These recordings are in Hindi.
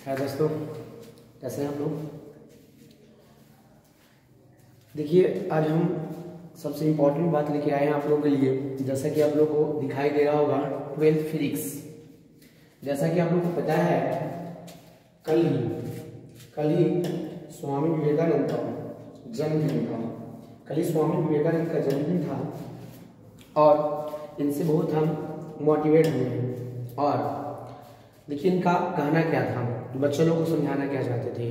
है दोस्तों, कैसे हैं आप लोग। देखिए, आज हम सबसे इम्पोर्टेंट बात लेके आए हैं आप लोगों के लिए। जैसा कि आप लोगों को दिखाई दे रहा होगा 12th फिजिक्स। जैसा कि आप लोग को पता है, कल ही स्वामी विवेकानंद का जन्मदिन था। कल ही स्वामी विवेकानंद का जन्मदिन था और इनसे बहुत हम मोटिवेट हुए हैं। और देखिए, इनका कहना क्या था, बच्चों लोगों को समझाना क्या चाहते थे।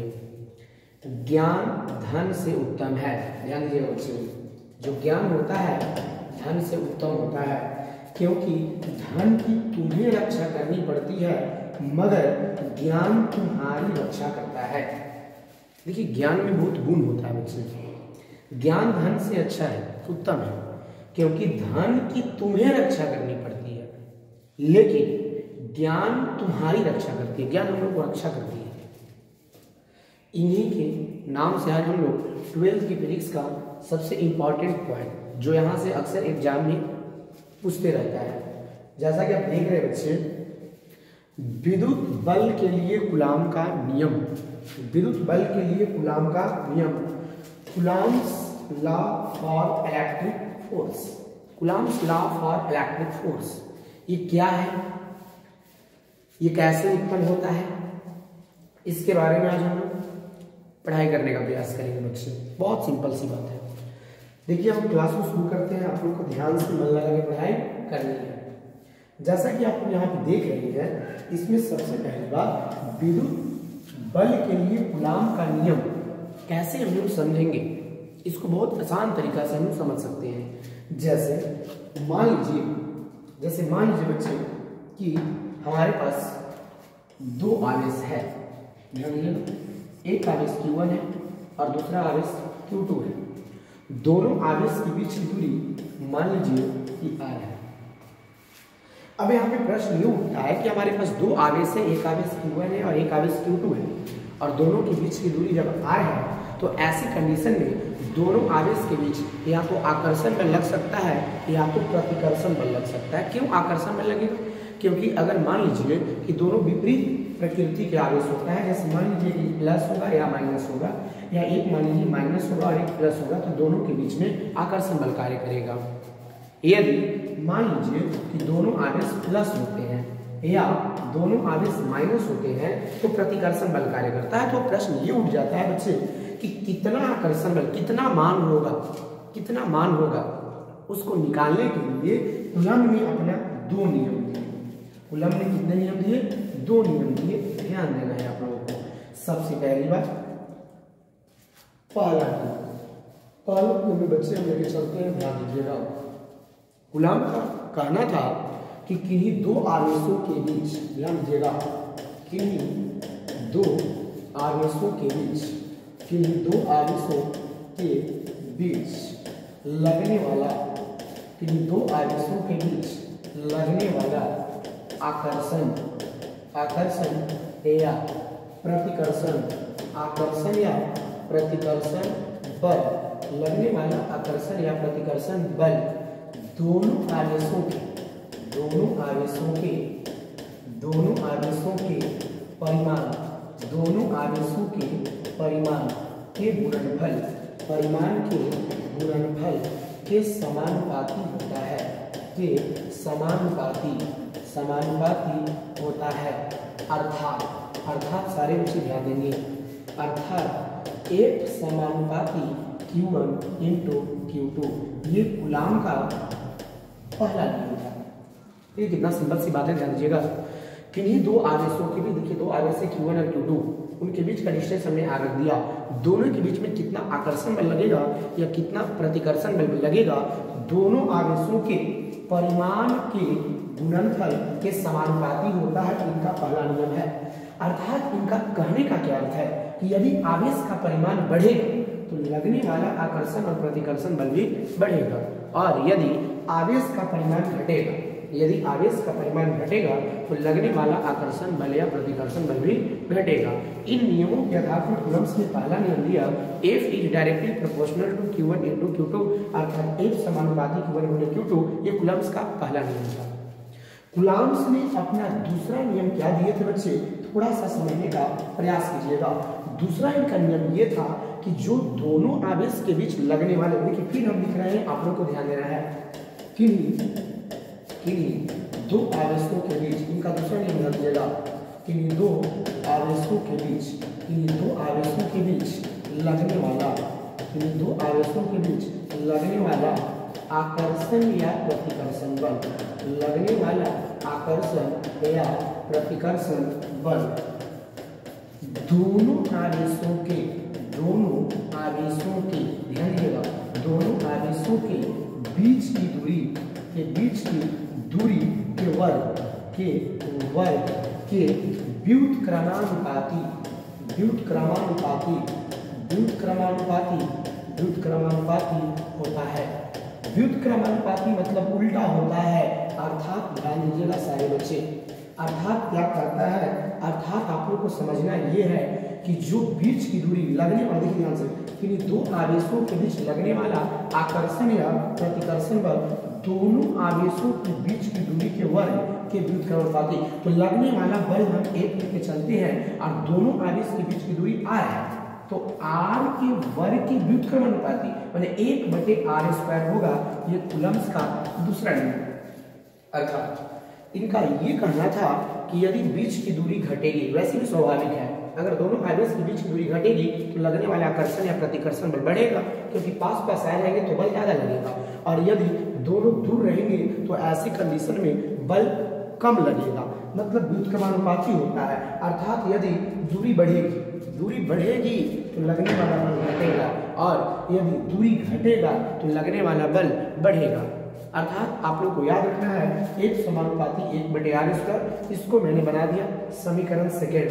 ज्ञान धन से उत्तम है। ध्यान दीजिएगा बच्चों, जो ज्ञान होता है धन से उत्तम होता है, क्योंकि धन की तुम्हें रक्षा करनी पड़ती है मगर ज्ञान तुम्हारी रक्षा करता है। देखिए, ज्ञान में बहुत गुण होता है बच्चे। ज्ञान धन से अच्छा है, उत्तम है, क्योंकि धन की तुम्हें रक्षा करनी पड़ती है लेकिन ज्ञान तुम्हारी रक्षा करती है। ज्ञान हम लोग को रक्षा करती है। इन्हीं के नाम से आज हम लोग 12th की फिजिक्स का सबसे इंपॉर्टेंट पॉइंट, जो यहाँ से अक्सर एग्जाम में पूछते रहता है, जैसा कि आप देख रहे हैं बच्चे, विद्युत बल के लिए कूलाम का नियम। विद्युत बल के लिए कूलाम का नियम, coulombs law for electric force. Coulombs law for electric force ये क्या है, ये कैसे उत्पन्न होता है, इसके बारे में आज हम लोग पढ़ाई करने का प्रयास करेंगे बच्चे। बहुत सिंपल सी बात है। देखिए, हम क्लास को शुरू करते हैं। आप लोग को ध्यान से मन लगा के पढ़ाई करनी है। जैसा कि आप यहाँ पे देख रहे हैं, इसमें सबसे पहली बात, विद्युत बल के लिए कूलाम का नियम कैसे हम लोग समझेंगे, इसको बहुत आसान तरीका से हम समझ सकते हैं। जैसे मान लीजिए बच्चे कि हमारे पास दो आवेश है। ध्यान दीजिए, एक आवेश Q1 है और दूसरा आवेश Q2 है। दोनों आवेश के बीच की दूरी मान लीजिए कि R है। अब यहाँ पे प्रश्न ये उठता है कि हमारे पास दो आवेश है, एक आवेश Q1 है और एक आवेश Q2 है, और दोनों के बीच की दूरी जब R है तो ऐसी कंडीशन में दोनों आवेश के बीच या तो आकर्षण बल लग सकता है या तो प्रतिकर्षण बल लग सकता है। क्यों आकर्षण बल लगेगा? क्योंकि अगर मान लीजिए कि दोनों विपरीत प्रकृति के आवेश होता है, जैसे मान लीजिए कि प्लस होगा या माइनस होगा, या एक मान लीजिए माइनस होगा और एक प्लस होगा, तो दोनों के बीच में आकर्षण बल कार्य करेगा। यदि मान लीजिए कि दोनों आवेश प्लस होते हैं या दोनों आवेश माइनस होते हैं तो प्रतिकर्षण बल कार्य करता है। तो प्रश्न ये उठ जाता है बच्चे कि कितना आकर्षण बल, कितना मान होगा, उसको निकालने के लिए कूलम ने अपना दो नियम दिए। कूलम ने कितने नियम दिए? दो नियम दिए। ध्यान देना है आप लोगों को। सबसे पहली बात, पहला नियम में बच्चे हम लेके चलते हैं, ध्यान दीजिएगा। कूलम का कहना था कि किन्हीं दो आवेशों के बीच, ध्यान दीजिएगा, किन्हीं दो आवेशों के बीच लगने वाला आकर्षण या प्रतिकर्षण, बल, लगने वाला आकर्षण या प्रतिकर्षण बल दोनों आवेशों के परिमाण के गुणनफल के समानुपाती होता है। अर्थात सारे बच्चे ध्यान देंगे, अर्थात एक समानुपाती Q1 इंटू Q2, ये कूलम का पहला नियम था। ये कितना सिंपल सी बात है, ध्यान दीजिएगा। किन्हीं दो आवेशों के बीच, देखिए दो आवेश है Q1 और Q2, उनके बीच का डिस्टेंस हमने आगे दिया। दोनों के बीच में कितना आकर्षण बल लगेगा या कितना प्रतिकर्षण बल लगेगा, दोनों आवेशों के परिमाण के गुणनफल के समानुपाती होता है। इनका पहला नियम है। अर्थात इनका कहने का क्या अर्थ है कि यदि आवेश का परिमाण बढ़ेगा तो लगने वाला आकर्षण और प्रतिकर्षण बल भी बढ़ेगा, और यदि आवेश का परिमाण घटेगा तो लगने वाला आकर्षण बल या प्रतिकर्षण बल भी घटेगा। इन नियमों के आधार पर कूलम्स ने पहला नियम दिया, F is directly proportional to Q1 into Q2, अर्थात F समानुपाती Q1 गुणे Q2। ये कूलम्स का पहला नियम था। कूलम्स ने अपना दूसरा नियम क्या दिए थे बच्चे? थोड़ा सा समझने का प्रयास कीजिएगा। दूसरा इनका नियम ये था कि जो दोनों आवेश के बीच लगने वाले, देखिए फिर हम लिख रहे हैं, आप लोग को ध्यान देना है, किन्हीं दो आवेशों के बीच, इनका दूसरा नियम ध्यान दीजिएगा, किन्हीं दो आवेशों के बीच, किन्हीं दो आवेशों के बीच लगने वाला, किन्हीं दो आवेशों के बीच लगने वाला आकर्षण या प्रतिकर्षण बल, लगने वाला आकर्षण या प्रतिकर्षण बल दोनों आवेशों के ध्यान दीजिएगा, दोनों आवेशों के बीच की दूरी के वर्ग के व्युत्क्रमानुपाती होता है। व्युत्क्रमानुपाती मतलब उल्टा होता है, अर्थात ध्यान दीजिएगा सारे बच्चे, अर्थात क्या करता है, अर्थात आप लोग को समझना ये है कि जो बीच की दूरी लगने वाली, ध्यान से, कि दो आवेशों के बीच लगने वाला आकर्षण या प्रतिकर्षण बल दोनों आवेशों के बीच की दूरी के वर्ग के व्युत्क्रमानुपाती। तो लगने वाला बल हम एक लेके चलते हैं और दोनों आवेश के बीच की दूरी r है, तो r के वर्ग के व्युत्क्रमानुपाती माने 1/r² होगा। ये कूलम्स का दूसरा नियम। अर्थात इनका ये कहना था कि यदि बीच की दूरी घटेगी, वैसे भी स्वाभाविक है, अगर दोनों आवेश के बीच की दूरी घटेगी तो लगने वाला आकर्षण या प्रतिकर्षण बल बढ़ेगा, क्योंकि पास पास आ जाएंगे तो बल ज्यादा लगेगा, और यदि दोनों दूर रहेंगे तो ऐसी कंडीशन में बल कम लगेगा, मतलब व्युत्क्रमानुपाती होता है। अर्थात यदि दूरी बढ़ेगी तो लगने वाला बल घटेगा, और यदि दूरी घटेगा तो लगने वाला बल बढ़ेगा। अर्थात आप लोग को याद रखना है एक समानुपाती 1/r², इसको मैंने बना दिया समीकरण सेकेंड।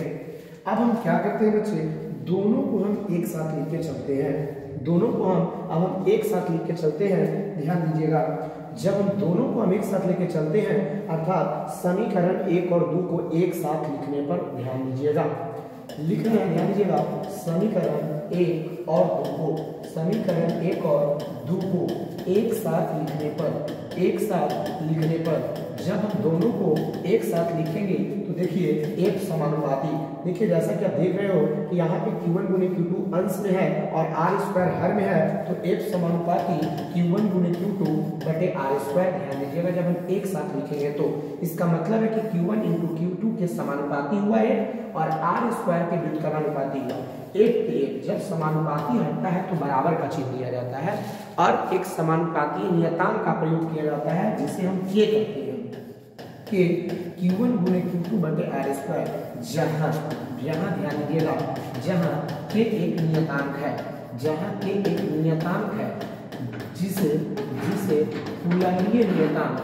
अब हम क्या करते हैं बच्चे, दोनों को हम एक साथ लिख के चलते हैं, दोनों को हम एक साथ लिख के चलते हैं। ध्यान दीजिएगा, जब हम दोनों को हम एक साथ लेके चलते हैं, अर्थात समीकरण 1 और 2 को एक साथ लिखने पर ध्यान दीजिएगा, लिखना है, ध्यान दीजिएगा, समीकरण 1 और 2 को, समीकरण 1 और 2 को एक साथ लिखने पर जब हम दोनों को एक साथ लिखेंगे तो देखिए एक समानुपाती, देखिए जैसा कि आप देख रहे हो कि यहाँ पे Q1 गुने Q2 अंश में है और r² हर में है, तो एक समानुपाती Q1 गुने Q2 बटे r²। ध्यान दीजिएगा, जब हम एक साथ लिखेंगे तो इसका मतलब है कि Q1 × Q2 के समानुपाती हुआ है और r² के व्युत्क्रमानुपाती हुआ। एक पे एक, जब समानुपाती हटता है तो बराबर का चिन्ह दिया जाता है और एक समानुपाती नियतांक का प्रयोग किया जाता है जिसे हम k कहते हैं, कि Q1 गुने Q2 बटे r², जहाँ ध्यान दीजिएगा, जहाँ k एक नियतांक है, जहाँ k एक नियतांक है जिसे कूलम्बीय नियतांक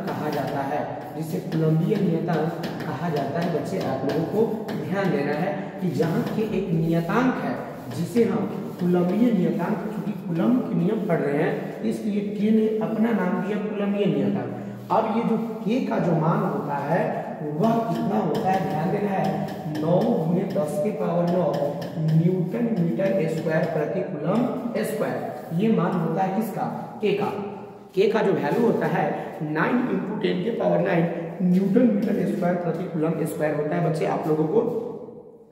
कहा जाता है, जिसे कूलम्बीय नियतांक कहा जाता है। बच्चे आप लोगों को ध्यान देना है कि जहाँ के एक नियतांक है जिसे हम कूलम्बीय नियतांक, क्योंकि कूलम्ब के नियम पढ़ रहे हैं इसलिए के ने अपना नाम दिया कूलम्बीय नियतांक। अब ये जो के का जो मान होता है वह कितना होता है, ध्यान देना है, 9 × 10⁹ न्यूटन मीटर स्क्वायर प्रति कूलम्ब स्क्वायर। ये मान होता है किसका, के का जो वैल्यू होता है 9 × 10⁹ न्यूटन मीटर स्क्वायर प्रति कूलम्ब स्क्वायर होता है। बच्चे आप लोगों को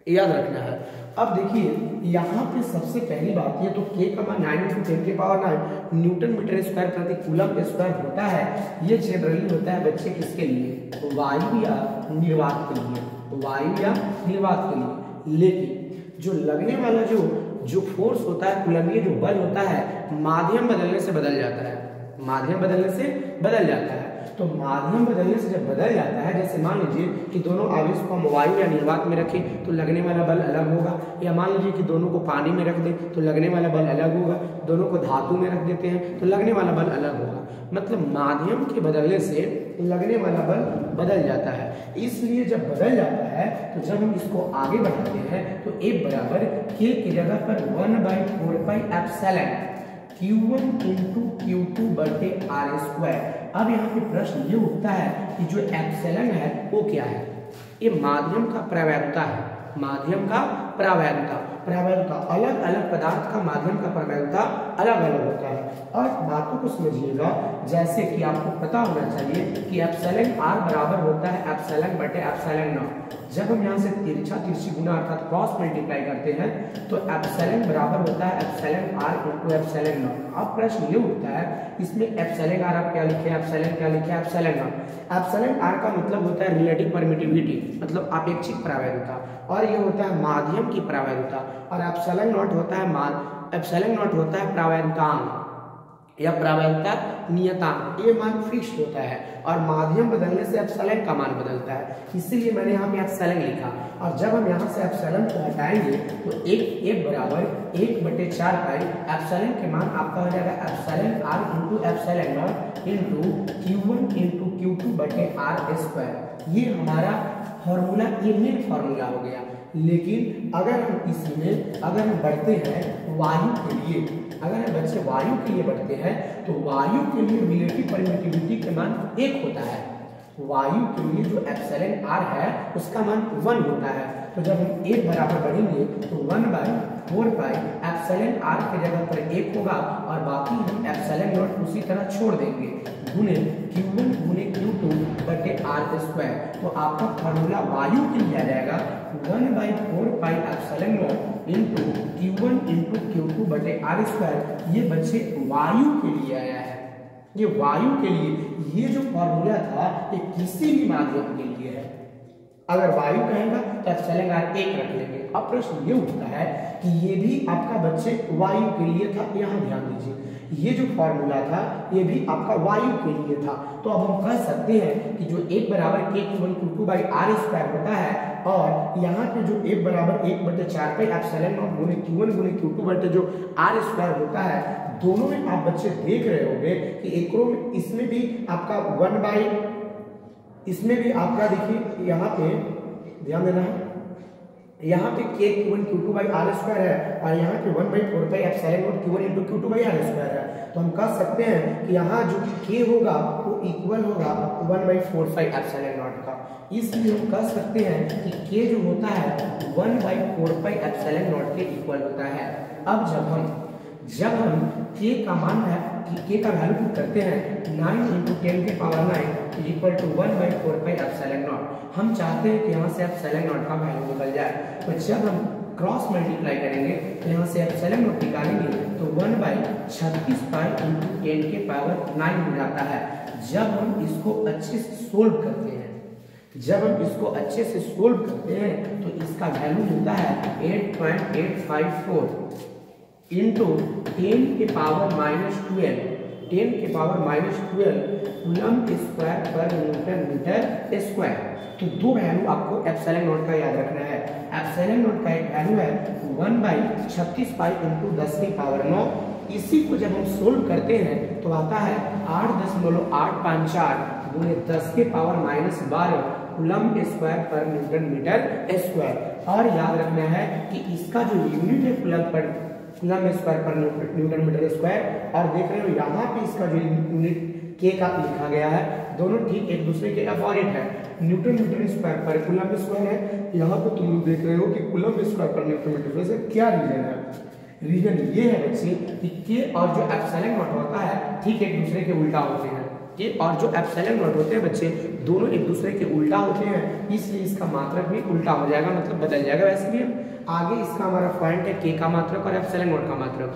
याद रखना है। अब देखिए यहाँ पे सबसे पहली बात ये, तो के का मान 9 × 10⁹ न्यूटन मीटर स्क्वायर प्रति कूलम्ब स्क्वायर होता है। ये जनरली होता है बच्चे किसके लिए, वायु या निर्वात के लिए, लेकिन जो लगने वाला जो फोर्स होता है, कूलम्बीय जो बल होता है, माध्यम बदलने से बदल जाता है, तो माध्यम बदलने से जब बदल जाता है, जैसे मान लीजिए कि दोनों आवेश को हम वायु या निर्वात में रखें तो लगने वाला बल अलग होगा, या मान लीजिए कि दोनों को पानी में रख दें तो लगने वाला बल अलग होगा, दोनों को धातु में रख देते हैं तो लगने वाला बल अलग होगा। मतलब माध्यम के बदलने से लगने वाला बल बदल जाता है। इसलिए जब बदल जाता है तो जब हम इसको आगे बढ़ाते हैं तो F बराबर K की जगह पर 1/4πε Q1 × Q2 बटे r²। अब यहाँ पे प्रश्न ये उठता है कि जो एप्सिलॉन है वो क्या है, ये माध्यम का प्रवैधता है, प्रवैधता अलग अलग पदार्थ का माध्यम का प्रवैधता अलग अलग होता है। और बातों को समझिएगा, जैसे कि आपको पता होना चाहिए कि एप्सिलॉन आर बराबर होता है एप्सिलॉन बटे एप्सिलॉन नॉट। जब हम यहाँ से तिरछा तिरछी गुना अर्थात क्रॉस मल्टीप्लाई करते हैं तो एप्सिलॉन बराबर होता है epsilon r into epsilon naught. अब प्रश्न ये उठता है इसमें एप्सिलॉन आर आप क्या लिखे, एप्सिलॉन क्या लिखे, एप्सिलॉन नॉट। एप्सिलॉन आर का मतलब होता है रिलेटिव परमिटिविटी, मतलब अपेक्षिक प्रावैधता, और ये होता है माध्यम की प्रावैधता, और एप्सिलॉन नॉट होता है एप्सिलॉन नॉट होता है प्रावैधतांक या प्रावैधता नियतांक। ये मान फिक्स्ड होता है और माध्यम बदलने से एप्सिलॉन का मान बदलता है, इसीलिए मैंने यहाँ पे एप्सिलॉन लिखा। और जब हम यहाँ से एप्सिलॉन को हटाएंगे तो एक बराबर 1/4 पाई एप्सिलॉन के मान आपका हो जाएगा epsilon r into epsilon naught into Q1 into Q2 बटे आर स्क्वायर। ये हमारा फॉर्मूला, ये मेन फॉर्मूला हो गया। लेकिन अगर हम इसमें अगर हम बढ़ते हैं वायु के लिए, अगर हम बच्चे वायु के लिए बढ़ते हैं तो वायु के लिए रिलेटिव परमिटिविटी के मान 1 होता है। वायु के लिए जो एप्सिलॉन आर है उसका मान 1 होता है। तो जब हम 1 बराबर बढ़ेंगे तो 1/4 पाई एप्सिलॉन आर की जगह पर 1 होगा और बाकी हम एप्सिलॉन नॉट उसी तरह छोड़ देंगे गुने Q1 गुने Q2 बटे आर स्क्वायर। तो आपका फॉर्मूला वायु के लिए आ जाएगा 1/4 pi epsilon naught into Q1 into Q2 बटे आर स्क्वायर। ये बच्चे वायु के लिए आया है, ये वायु के लिए। ये जो फॉर्मूला था ये किसी भी माध्यम के लिए है। अगर वायु कहेगा तो एप्सिलॉन आर 1 रख लेंगे। अब प्रश्न ये उठता है कि ये भी आपका बच्चे वायु के लिए था, यहाँ ध्यान दीजिए, ये जो फॉर्मूला था ये भी आपका वायु के लिए था। तो अब हम कह सकते हैं कि जो 1 बराबर K1 Q2 by r square होता है, और यहाँ पे जो 1 बराबर 1/4 पाई एप्सिलॉन नॉट गुने Q1 गुने Q2 बटे जो आर स्क्वायर होता है, दोनों में आप बच्चे देख रहे होंगे कि एक इसमें भी आपका 1 इसमें भी आपका देखिए यहाँ पे ध्यान देना है, यहाँ पे K1 Q2 by r square है और यहाँ पे 1/4 pi epsilon naught Q1 into Q2 by r square है। तो हम कह सकते हैं कि यहाँ जो K होगा वो इक्वल होगा 1/4 पाई एप्सिलॉन नॉट का। इसलिए हम कह सकते हैं कि K जो होता है 1/4 पाई एप्सिलॉन नॉट के इक्वल होता है। अब जब हम K का मान है कि K का वैल्यू पुट करते हैं 9 इंटू 10 के power 9 equal to 1/4 pi epsilon naught. हम चाहते हैं कि यहाँ से एप्सिलॉन नॉट का वैल्यू निकल जाए, तो जब हम क्रॉस मल्टीप्लाई करेंगे तो यहाँ से एप्सिलॉन नॉट निकालेंगे तो 1/36 पाई इंटू 10 के पावर 9 हो जाता है। जब हम इसको अच्छे से सोल्व करते हैं तो इसका वैल्यू मिलता है 8.854 इंटू 10 के पावर -12 कूलम स्क्वायर पर न्यूटन मीटर स्क्वायर। तो दो वैल्यू आपको एप्सिलॉन नॉट का याद रखना है। एप्सिलॉन नॉट का एक वैल्यू है 1/36 पाई इंटू 10 की पावर 9। इसी को जब हम सोल्व करते हैं तो आता है 8.854 गुणे 10 के पावर -12 कूलम स्क्वायर पर न्यूटन मीटर स्क्वायर। और याद रखना है कि इसका जो यूनिट है कूलम स्क्वायर पर न्यूटन मीटर स्क्वायर, और देख रहे हो यहाँ पे इसका जो यूनिट K का लिखा गया है, दोनों ठीक एक दूसरे के अपोजिट है। न्यूटन मीटर स्क्वायर पर कूलम स्क्वायर है, यहाँ पे तुम लोग देख रहे हो कि कूलम स्क्वायर पर न्यूटन मीटर। वैसे क्या रीजन है? रीजन ये है बच्चे कि K और जो एप्सिलॉन नॉट होता है ठीक एक दूसरे के उल्टा होते हैं। K और जो एप्सिलॉन नॉट होते हैं बच्चे दोनों एक दूसरे के उल्टा होते हैं, इसलिए इसका मात्रक भी उल्टा हो जाएगा, मतलब बदल जाएगा। वैसे भी आगे इसका हमारा पॉइंट है K का मात्रक और एप्सिलॉन नॉट का मात्रक।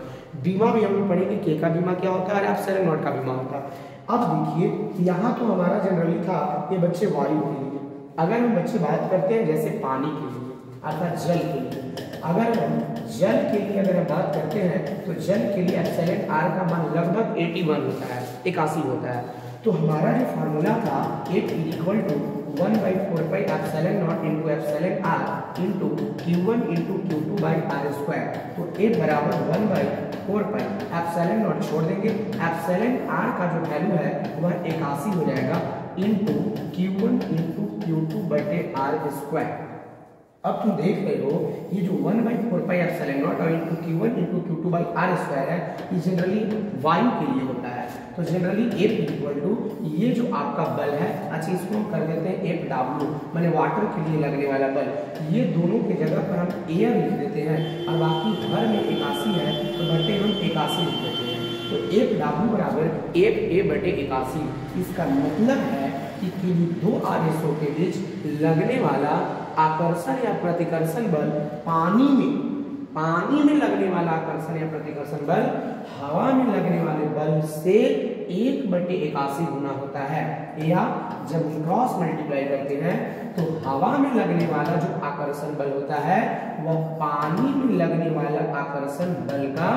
बीमा भी हम लोग पढ़ेंगे, K का बीमा क्या होता है और एप्सिलॉन नॉट का बीमा होता है। अब देखिए यहाँ तो हमारा जनरली था ये बच्चे वायु के लिए। अगर हम बच्चे बात करते हैं जैसे पानी के लिए अर्थात जल के लिए, अगर हम जल के लिए अगर हम बात करते हैं तो जल के लिए एप्सिलॉन आर का मान लगभग 81 होता है, 81 होता है। तो हमारा जो फार्मूला था 8 equal to 1/4 pi epsilon naught into epsilon r into Q1 into Q2 by r square. तो 8 बराबर 1/4 पाई एप्सिलॉन नॉट छोड़ देंगे, एप्सिलॉन आर का जो वैल्यू है वह 81 हो जाएगा इंटू Q1 इंटू Q2 बटे आर स्क्वायर। अब तुम देख रहे हो ये जो 1/4 पाई एप्सिलॉन नॉट और into Q1 into Q2 by r square है, ये जनरली वायु के लिए होता है। तो जनरली F इक्वल टू ये जो आपका बल है, अच्छा इसको हम कर देते हैं FW माने वाटर के लिए लगने वाला बल। ये दोनों के जगह पर हम एयर लिख देते हैं और बाकी हर में 81 है तो बटे हम 81 लिख देते हैं। तो तो 1W बराबर 1A/81। इसका मतलब है कि किन्हीं दो आवेशों के बीच लगने वाला आकर्षण या प्रतिकर्षण बल पानी में लगने वाला आकर्षण या प्रतिकर्षण बल हवा में लगने वाले बल से 1/81 गुना होता है। या जब क्रॉस मल्टीप्लाई करते हैं तो हवा में लगने वाला जो आकर्षण बल होता है वह पानी में लगने वाला आकर्षण बल का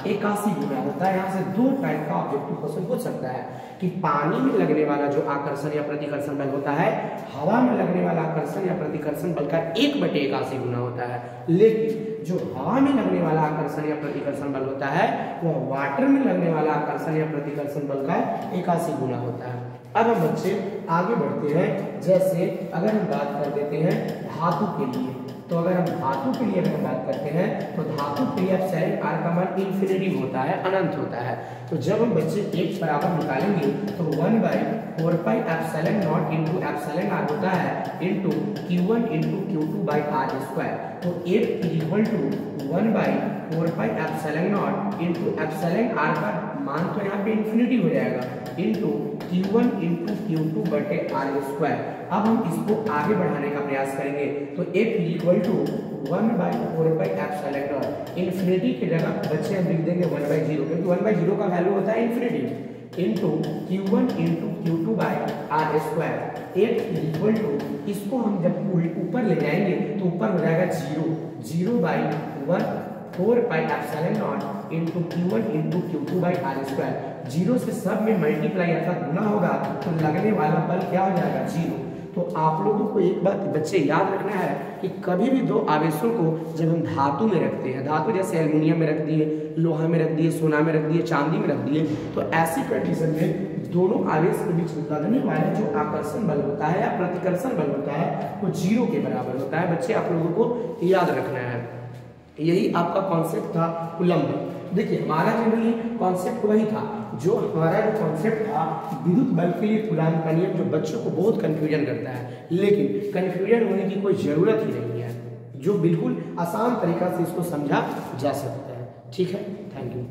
81 गुना होता है। यहाँ से दो टाइप का ऑब्जेक्टिव क्वेश्चन पूछ सकता है कि पानी में लगने वाला जो आकर्षण या प्रतिकर्षण बल होता है हवा में लगने वाला आकर्षण या प्रतिकर्षण बल का 1/81 गुना होता है, लेकिन जो हवा में लगने वाला आकर्षण या प्रतिकर्षण बल होता है वह वाटर में लगने वाला आकर्षण या प्रतिकर्षण बल का 81 गुना होता है। अब हम बच्चे आगे बढ़ते हैं। जैसे अगर हम बात कर देते हैं धातु के लिए, तो अगर हम धातु के लिए बात करते हैं तो धातु के लिए एप्सिलॉन आर का मान इन्फिनिटी होता है, अनंत होता है। तो जब हम बच्चे एक बराबर निकालेंगे तो 1/4 epsilon naught into epsilon r होता है इंटू Q1 इंटू Q2/r²। तो F equal to 1/4 epsilon naught into epsilon r का मान तो यहाँ पे इन्फिनिटी हो जाएगा इंटू Q1 इंटू Q2/r²। अब हम इसको आगे बढ़ाने का प्रयास करेंगे तो F equal to 1/4 epsilon naught. Infinity की जगह बच्चे हम लिख देंगे 1/0, क्योंकि 1/0 का वैल्यू होता है infinity into Q1 into Q2/r²। F equal to, इसको हम जब ऊपर ले जाएंगे तो ऊपर हो जाएगा 0/4 epsilon naught into Q1 into Q2/r²। 0 से सब में मल्टीप्लाई अर्थात गुना होगा तो लगने वाला बल क्या हो जाएगा 0। तो आप लोगों को एक बात बच्चे याद रखना है कि कभी भी दो आवेशों को जब हम धातु में रखते हैं, धातु जैसे एल्युमिनियम में रख दिए, लोहा में रख दिए, सोना में रख दिए, चांदी में रख दिए, तो ऐसी कंडीशन में दोनों आवेश के बीच लगने वाला जो आकर्षण बल होता है या प्रतिकर्षण बल होता है वो 0 के बराबर होता है। बच्चे आप लोगों को याद रखना है। यही आपका कॉन्सेप्ट था कूलम्ब। देखिए हमारा जनरली कॉन्सेप्ट वही था, जो हमारा जो कॉन्सेप्ट था विद्युत बल के लिए कूलम्ब का नियम, जो बच्चों को बहुत कंफ्यूजन करता है, लेकिन कंफ्यूजन होने की कोई ज़रूरत ही नहीं है, जो बिल्कुल आसान तरीका से इसको समझा जा सकता है। ठीक है, थैंक यू।